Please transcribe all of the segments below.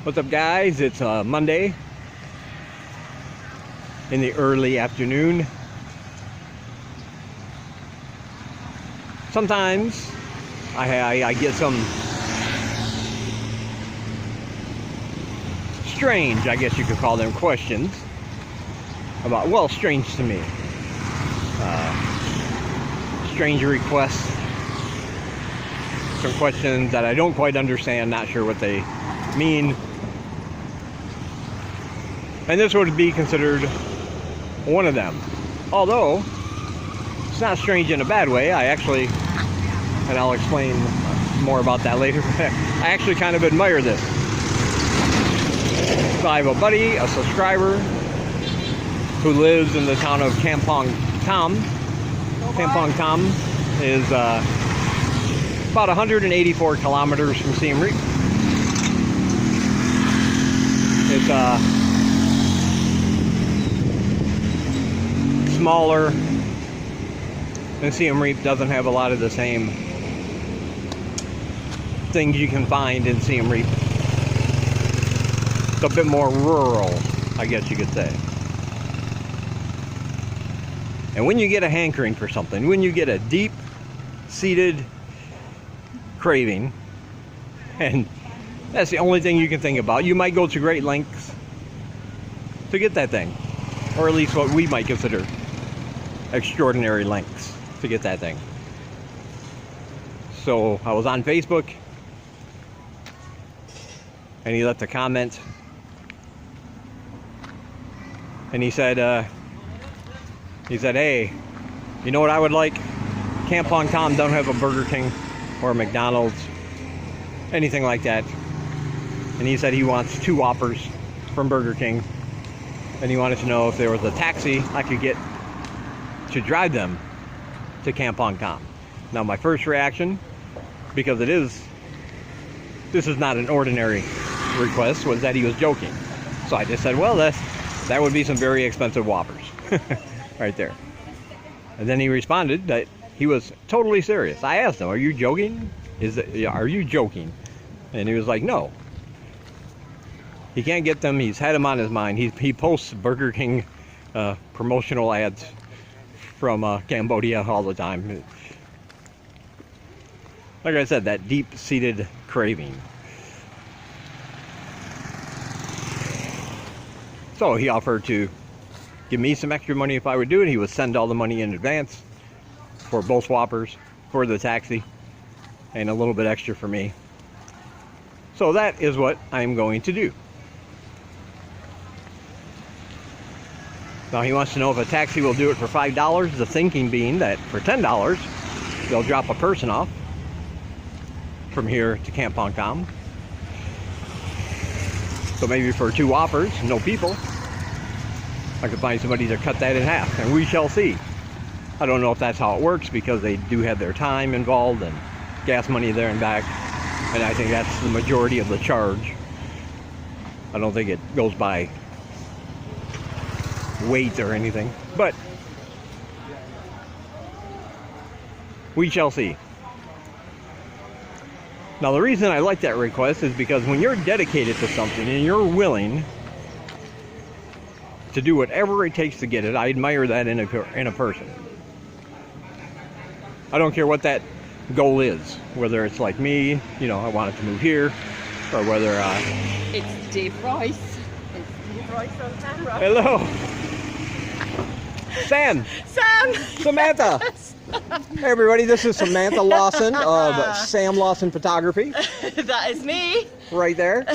What's up, guys? It's Monday in the early afternoon. Sometimes I get some strange, I guess you could call them, questions about, well, strange to me. Strange requests. Some questions that I don't quite understand, not sure what they mean. And this would be considered one of them. Although, it's not strange in a bad way. I actually, and I'll explain more about that later, I actually kind of admire this. So I have a buddy, a subscriber, who lives in the town of Kampong Tom. Kampong Tom is about 184 kilometers from Siem Reap. It's smaller than Siem Reap, doesn't have a lot of the same things you can find in Siem Reap. It's a bit more rural, I guess you could say. And when you get a hankering for something, when you get a deep-seated craving, and that's the only thing you can think about, you might go to great lengths to get that thing. Or at least what we might consider extraordinary lengths to get that thing. So I was on Facebook, and he left a comment, and he said, hey, you know what I would like? Kampong Tom don't have a Burger King or a McDonald's, anything like that. And he said he wants 2 Whoppers from Burger King, and he wanted to know if there was a taxi I could get to drive them to Kampong Tom. Now my first reaction, because this is not an ordinary request, was that he was joking. So I just said, well, that would be some very expensive Whoppers. Right there. And then he responded that he was totally serious. I asked him, are you joking? Are you joking? And he was like, no. He can't get them. He's had them on his mind. He posts Burger King promotional ads from Cambodia all the time. Like I said, that deep-seated craving. So he offered to give me some extra money if I would do it. He would send all the money in advance for both Whoppers, for the taxi, and a little bit extra for me. So that is what I'm going to do. Now he wants to know if a taxi will do it for $5, the thinking being that for $10, they'll drop a person off from here to Kampong Tom. So maybe for 2 Whoppers, no people, I could find somebody to cut that in half, and we shall see. I don't know if that's how it works, because they do have their time involved and gas money there and back, and I think that's the majority of the charge. I don't think it goes by weight or anything, but we shall see. Now the reason I like that request is because when you're dedicated to something and you're willing to do whatever it takes to get it, I admire that in a person. I don't care what that goal is, whether it's like me, I wanted to move here, or whether it's Dave Royce. It's Dave Royce on camera. Hello. Sam. Samantha. Hey everybody, this is Samantha Lawson of Sam Lawson Photography. That is me. Right there.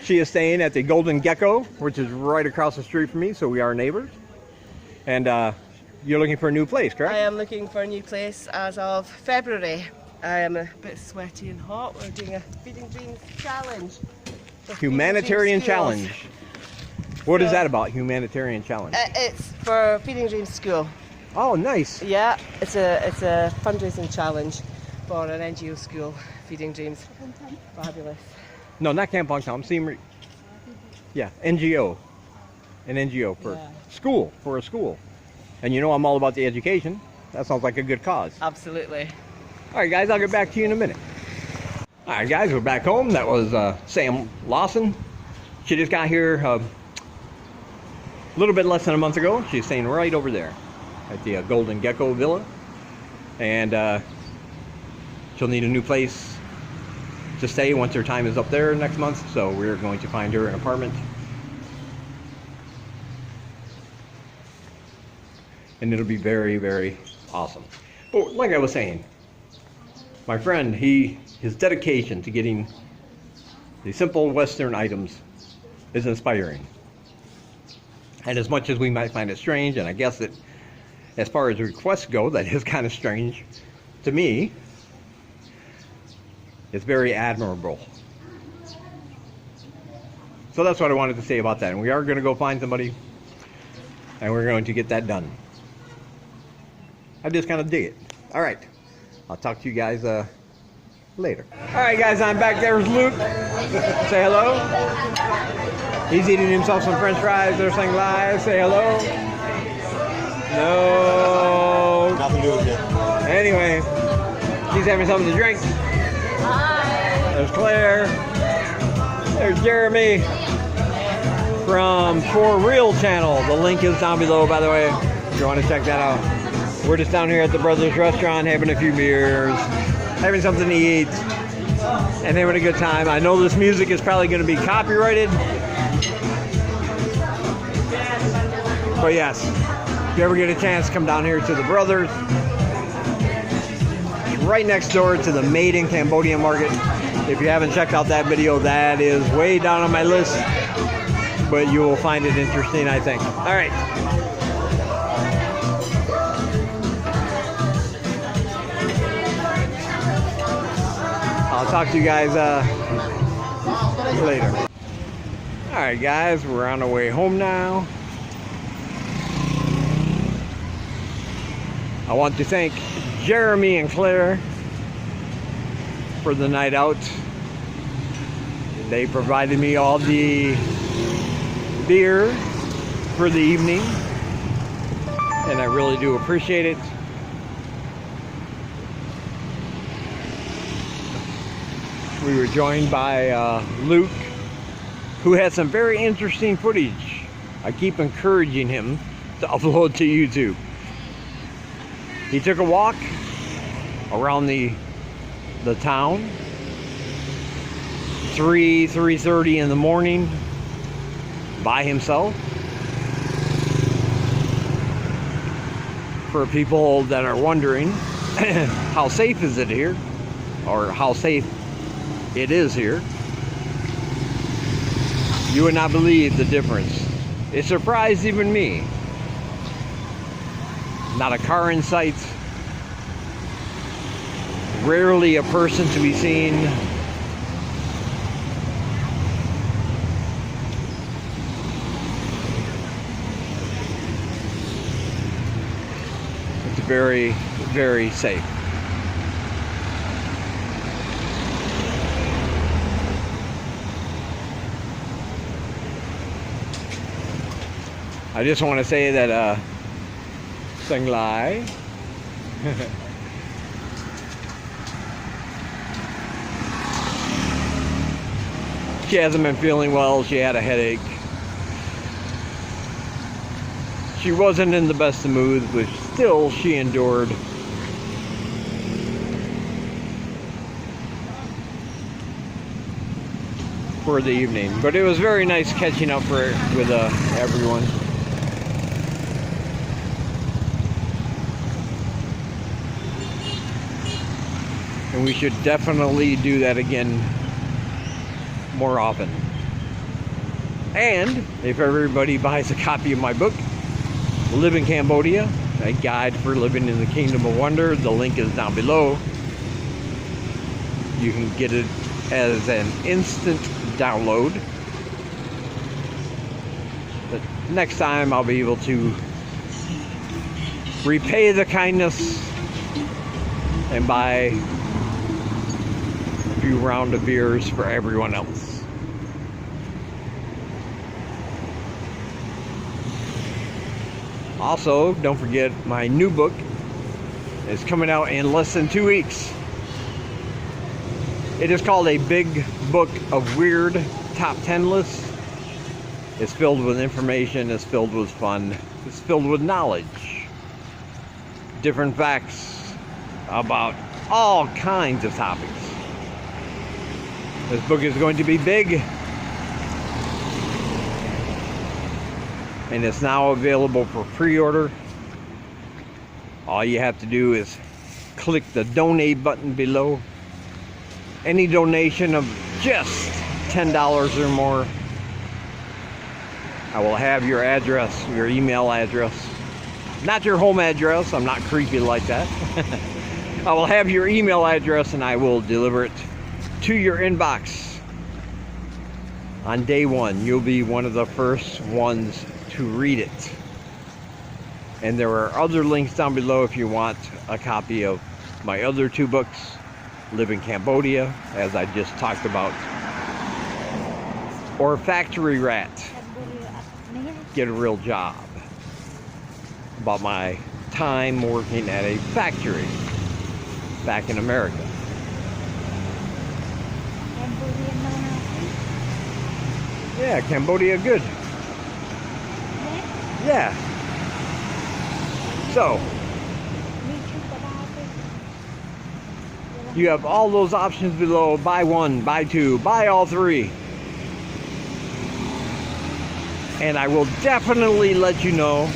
She is staying at the Golden Gecko, which is right across the street from me, so we are neighbors. And you're looking for a new place, correct? I am looking for a new place as of February. I am a bit sweaty and hot. We're doing a Feeding Dreams challenge. Humanitarian challenge. What is that about, humanitarian challenge? It's for Feeding Dreams School. Oh, nice. Yeah, it's a fundraising challenge for an NGO school, Feeding Dreams. Fabulous. No, not Kampong Tom, Siem Reap. Yeah, NGO. An NGO for school, for a school. And I'm all about the education. That sounds like a good cause. Absolutely. All right, guys, I'll get back to you in a minute. Alright guys, we're back home. That was Sam Lawson. She just got here a little bit less than a month ago. She's staying right over there at the Golden Gecko Villa. And she'll need a new place to stay once her time is up there next month. So we're going to find her an apartment. And it'll be very, very awesome. But like I was saying, my friend, his dedication to getting the simple Western items is inspiring. And as much as we might find it strange, and I guess that as far as requests go, that is kind of strange to me, it's very admirable. So that's what I wanted to say about that. And we are going to go find somebody, and we're going to get that done. I just kind of dig it. All right. I'll talk to you guys later. All right, guys, I'm back. There's Luke. Say hello. He's eating himself some French fries. They're saying live. Say hello. No. Nothing to do with it. Anyway, she's having something to drink. Hi. There's Claire. There's Jeremy from For Real channel. The link is down below, by the way, if you want to check that out. We're just down here at the Brothers Restaurant having a few beers, having something to eat, and having a good time. I know this music is probably going to be copyrighted. But yes, if you ever get a chance, come down here to the Brothers. It's right next door to the Made in Cambodia market. If you haven't checked out that video, that is way down on my list. But you will find it interesting, I think. All right. I'll talk to you guys later. All right, guys, we're on our way home now. I want to thank Jeremy and Claire for the night out. They provided me all the beer for the evening, and I really do appreciate it. We were joined by Luke, who had some very interesting footage. I keep encouraging him to upload to YouTube. He took a walk around the town, 3:30 in the morning, by himself. For people that are wondering, how safe is it here, or how safe it is here, you would not believe the difference. It surprised even me. Not a car in sight, rarely a person to be seen. It's very, very safe. I just want to say that Sing Lai she hasn't been feeling well. She had a headache. She wasn't in the best of moods, but still she endured. For the evening. But it was very nice catching up with everyone. And we should definitely do that again more often. And if everybody buys a copy of my book, Live in Cambodia, a guide for living in the Kingdom of Wonder, the link is down below. You can get it as an instant download. But next time I'll be able to repay the kindness and buy a few round of beers for everyone else. Also, don't forget my new book is coming out in less than 2 weeks. It is called a big book of weird top 10 lists. It's filled with information, it's filled with fun, it's filled with knowledge. Different facts about all kinds of topics. This book is going to be big. And it's now available for pre-order. All you have to do is click the donate button below. Any donation of just $10 or more, I will have your address, your email address. Not your home address, I'm not creepy like that. I will have your email address and I will deliver it to your inbox. On day one, you'll be one of the first ones to read it. And there are other links down below if you want a copy of my other 2 books, Live in Cambodia, as I just talked about, or Factory Rat, Get a Real Job, about my time working at a factory back in America. Yeah, Cambodia, good. Yeah. So, you have all those options below. Buy 1, buy 2, buy all 3. And I will definitely let you know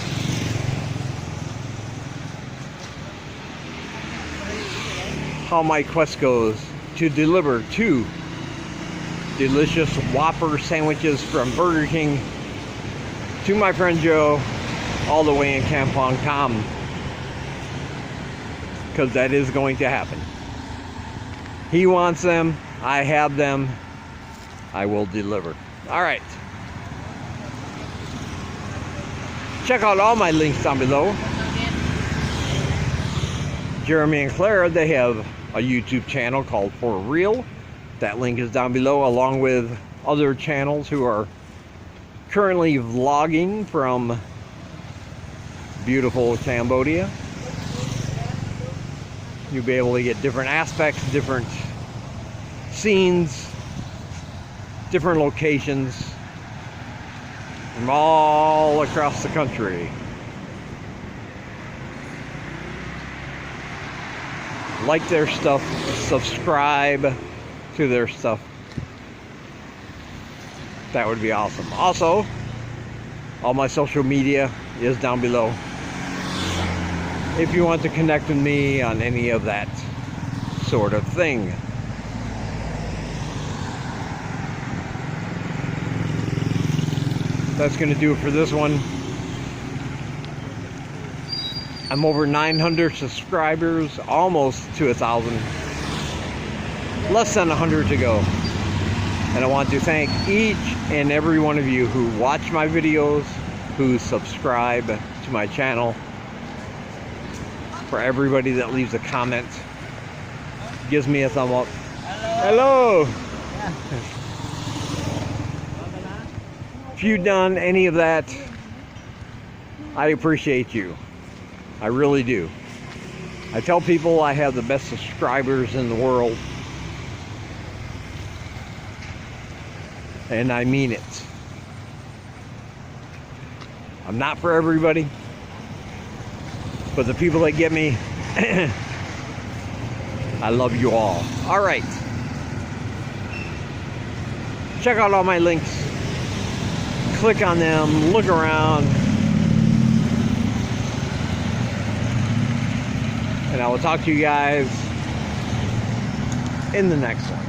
how my quest goes to deliver 2 delicious Whopper sandwiches from Burger King to my friend Joe all the way in Kampong Tom, because that is going to happen. He wants them, I have them, I will deliver. All right. Check out all my links down below. Jeremy and Clara, they have a YouTube channel called For Real. That link is down below, along with other channels who are currently vlogging from beautiful Cambodia. You'll be able to get different aspects, different scenes, different locations from all across the country. Like their stuff, subscribe to their stuff. That would be awesome. Also, all my social media is down below if you want to connect with me on any of that sort of thing. That's going to do it for this one. I'm over 900 subscribers, almost to 1,000. Less than 100 to go. And I want to thank each and every one of you who watch my videos, who subscribe to my channel, for everybody that leaves a comment, gives me a thumb up. Hello! If you've done any of that, I appreciate you. I really do. I tell people I have the best subscribers in the world. And I mean it. I'm not for everybody, but the people that get me, I love you all. All right. Check out all my links. Click on them, look around, and I will talk to you guys in the next one.